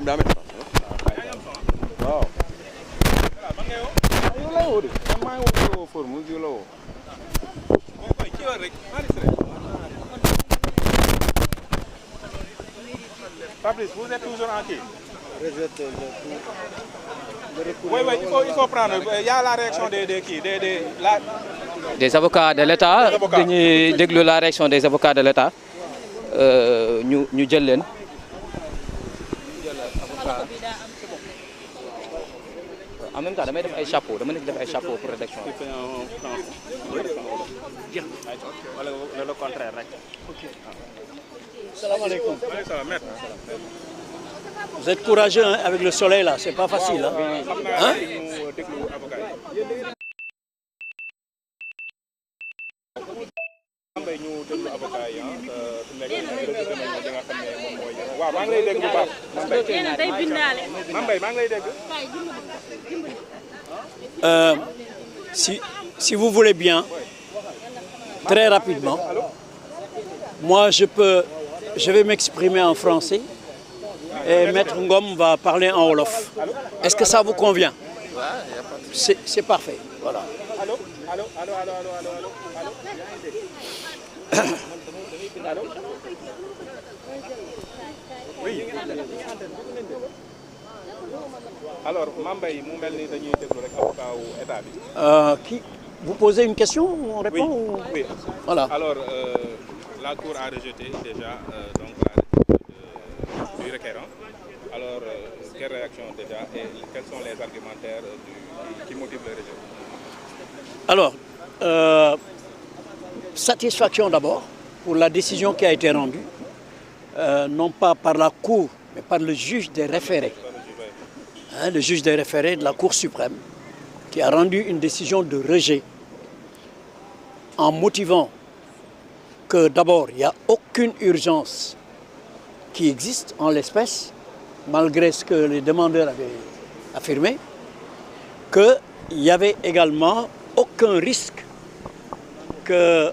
waaw. yow lay woo de man maa ngi woo forme yow la woo. Fabrice, vous êtes toujours en qui? Oui, il faut prendre. Il y a la réaction des avocats de l'État. Dañuy déglu la réaction des avocats de l'État. ñu jël leen. En même temps damay def ay chapeau pour rédaction. Wala le contraire rek. OK. Salam alaikum. Vous êtes courageux hein, avec le soleil là, c'est pas facile hein. Hein? Si vous voulez bien, très rapidement, moi je vais m'exprimer en français et Maître Ngom va parler en wolof. Est-ce que ça vous convient? C'est parfait, voilà. Oui. Alors, Mambay, mu mel ni dañuy déglu rek avocat wu état bi. Vous posez une question, on répond? Oui, oui. Voilà. Alors, la Cour a rejeté déjà donc la du requérant. Alors, quelle réaction déjà et quels sont les argumentaires qui motivent le rejet? Alors, satisfaction d'abord pour la décision qui a été rendue, non pas par la Cour, mais par le juge des référés. Hein, le juge des référés de la Cour suprême, qui a rendu une décision de rejet en motivant que d'abord, il n'y a aucune urgence qui existe en l'espèce, malgré ce que les demandeurs avaient affirmé, qu'il n'y avait également aucun risque que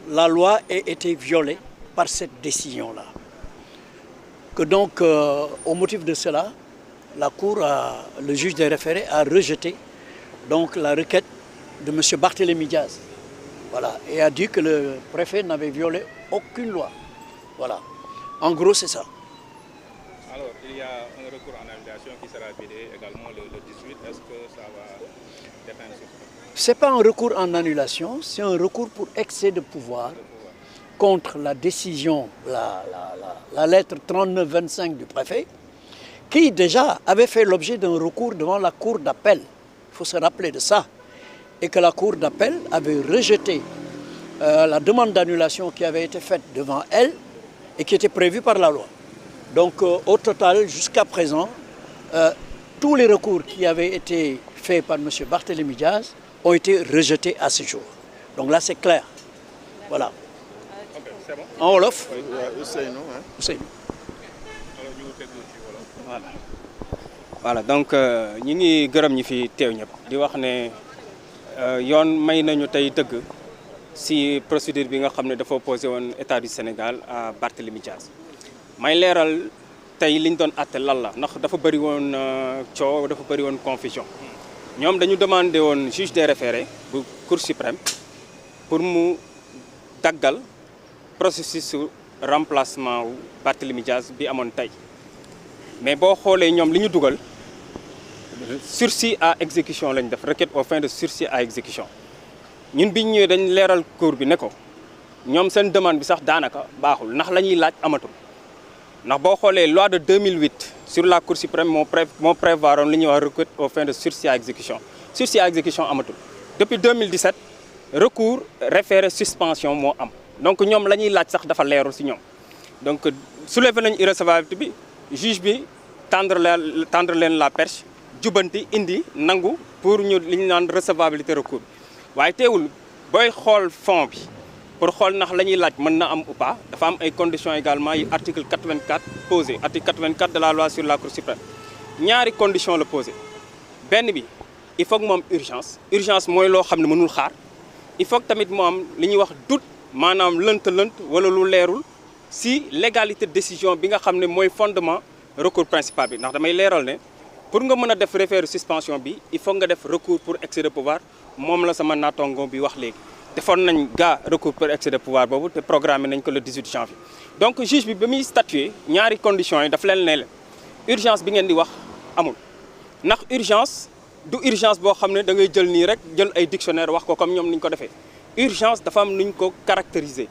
la loi ait été violée par cette décision-là. Que donc, au motif de cela, la Cour, le juge des référés a rejeté donc, la requête de M. Barthélémy Diaz. Voilà, et a dit que le préfet n'avait violé aucune loi. Voilà. En gros, c'est ça. Alors, il y a un recours en annulation qui sera vidé également le 18. Est-ce que ça va dépendre sur ça? Ce n'est pas un recours en annulation, c'est un recours pour excès de pouvoir contre la décision, la lettre 3925 du préfet, qui déjà avait fait l'objet d'un recours devant la Cour d'appel. Il faut se rappeler de ça. Et que la Cour d'appel avait rejeté la demande d'annulation qui avait été faite devant elle et qui était prévue par la loi. Donc au total, jusqu'à présent, tous les recours qui avaient été faits par M. Barthélémy Diaz ont été rejetés à ce jour. Donc là, c'est clair. Voilà. Okay, c'est bon. En wolof. Ousseynou. Voilà. Voilà, donc ñi ngi gërëm ñi fi teew ñëpp di wax ne yoon may nañu tey dëgg si procédure bi nga xam ne dafa opposé woon état du Sénégal à Barthélémy Diaz. May leeral tey liñ doon àtte lan la ndax dafa bëri woon coow dafa bëri woon confusion. ñoom dañu demandé woon juge des référés bu Cour suprême pour mu daggal processus su remplacement wu Barthélémy Diaz bi amoon tey. Mais boo xoolee ñoom li ñu dugal sursis à exécution lañ def requête aux fins de sursis à exécution ñun biñ ñëwee dañ leeral cour bi ne ko ñoom seen demande bi sax daanaka baaxul ndax la ñuy laaj amatul ndax boo xoolee loi de 2008 sur la Cour suprême moo prévoiroon li ñuy wax requête aux fins de sursis à exécution amatul depuis 2017 recours référé suspension moo am donc ñoom la ñuy laaj sax dafa leerul si ñoom donc soulevé nañ irrecevabilité bi juge bi tendre leen la perche jubanti indi nangu pour ñu li ñu naan recevabilité recours waaye teewul booy xool fond bi pour xool ndax la ñuy laaj mën na am ou pas dafa am ay conditions également yi article 84 posé article 84 de la loi sur la Cour suprême ñaari conditions la posé benn bi il faut que mu am urgence mooy loo xam ne mënul xaar il faut que tamit mu am li ñuy wax doute maanaam lënt wala lu leerul si légalité décision bi nga xam ne mooy fondement recours principal bi ndax damay leeral ne pour nga mën a def référé suspension bi il faut nga def recours pour excès de pouvoir moom la sama naataango bi wax léegi. defoon nañ recours pour excès de pouvoir boobu te programmé nañ ko le 18 janvier donc juge bi ba muy statuer ñaari conditions yi dafa leen ne leen urgence bi ngeen di wax amul ndax urgence du urgence boo xam ne da ngay jël nii rek jël ay dictionnaire wax ko comme ñoom ni ñu ko defee urgence dafa am nu ñu ko caractériser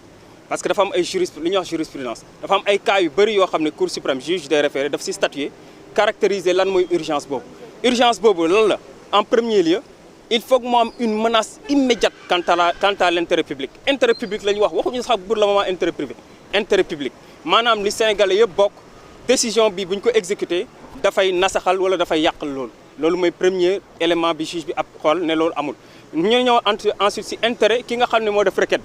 parce que dafa am ay lu ñuy wax jurisprudence dafa am ay cas yu bëri yoo xam ne cour suprême juge des référés daf si statuer caractériser lan mooy urgence boobu lan la en premier lieu il faut que mu am une menace immédiate quant à l'intérêt public intérêt public la ñu wax waxuñu sax pour le moment intérêt privé intérêt public maanaam li Sénégalais yëpp bokk décision bi bu ñu ko exécuté dafay nasaxal wala dafay yàqal loolu mooy premier élément bi juge bi ab xool ne loolu amul ñu ñëw ensuite si intérêt ki nga xam ne moo def requête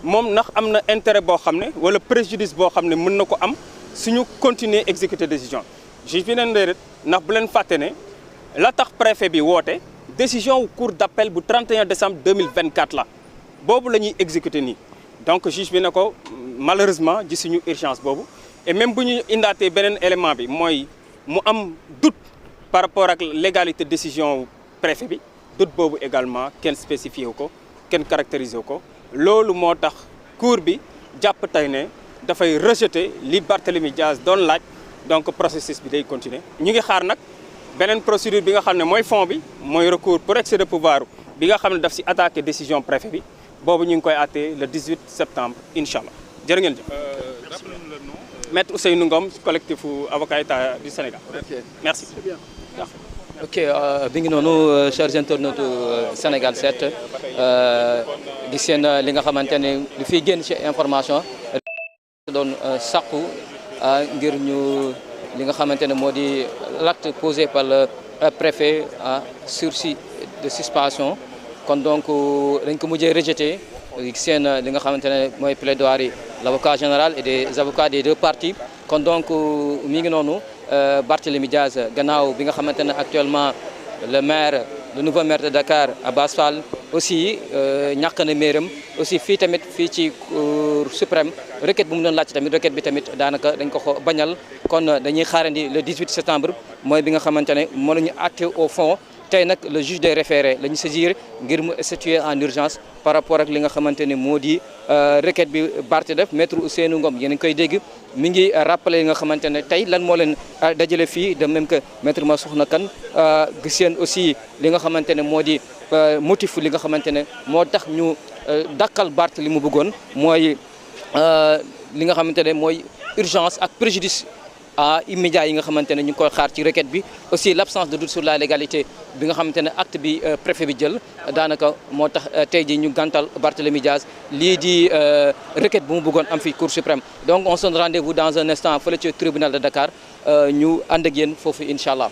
bi moom ndax am na intérêt boo xam ne wala préjudice boo xam ne mën na ko am suñu continuer exécuter décision juge bi neen déedéet ndax bu leen fàtte ne la tax préfet bi woote décision wu cour d'appel bu 31 décembre 2024 la boobu la ñuy exécuter nii donc juge bi ne ko malheureusement gisuñu urgence boobu et même bu ñu indaatee beneen élément bi mooy mu am doute par rapport ak légalité décision préfet bi doute boobu également kenn spécifié wu ko kenn caractérisé wu ko loolu moo tax cour bi jàpp tey ne dafay rejeter li Barthélémy Dias doon laaj donc processus bi day continuer ñu ngi xaar nag beneen procédure bi nga xam ne mooy fond bi mooy recours pour excès de pouvoir bi nga xam ne daf si attaqué décision préfet bi boobu ñu ngi koy àttee le 18 septembre incha allah jërë ngeen jëf. Rappelez-nous le nom. Maître Ousseynou Ngom collectif avocat état du Sénégal. Merci. ok bi ngi noonu chers internautes Sénégal 7 di seen li nga xamante ne li fiy génn ci information doon sàkku ngir ñu li nga xamante ne moo di l'acte posé par le préfet sursis de suspension kon donc dañ ko mujjee rejeté seen li nga xamante ne mooy plaidoirie l'avocat général et des avocats des deux parties kon donc mi ngi noonu Barthélémy Dias gannaaw bi nga xamante ne actuellement le nouveau maire de Dakar Abass Fall aussi ñàkk na mairam aussi fii tamit fii ci cour suprême requête bu mu doon laajte tamit requête bi tamit daanaka dañ ko bañal kon dañuy xaarandi le 18 septembre mooy bi nga xamante ne moo nañu àtte au fond tey nag le juge des référés la ñu saisir ngir mu statuer en urgence par rapport ak li nga xamante ne moo di requête bi Barth def maître Ousseynou Ngom yéen a ngi koy dégg mi ngi rappelé li nga xamante ne tey lan moo leen dajale fii de même que maître Massokhna Kane gis seen aussi li nga xamante ne moo di motif li nga xamante ne moo tax ñu dakkal Barth li mu bëggoon mooy li nga xamante ne mooy urgence ak préjudice immédiat yi nga xamante ne ñu ngi koy xaar ci requête bi aussi l'absence de doute sur la légalité bi nga xamante ne acte bi préfet bi jël daanaka moo tax tey jii ñu gàntal Barthélémy Dias lii di requête bu mu bëggoon am fii Cour suprême donc on se donne rendez-vous dans un instant fële ci tribunal de Dakar ñu ànd ak yéen foofu incha allah.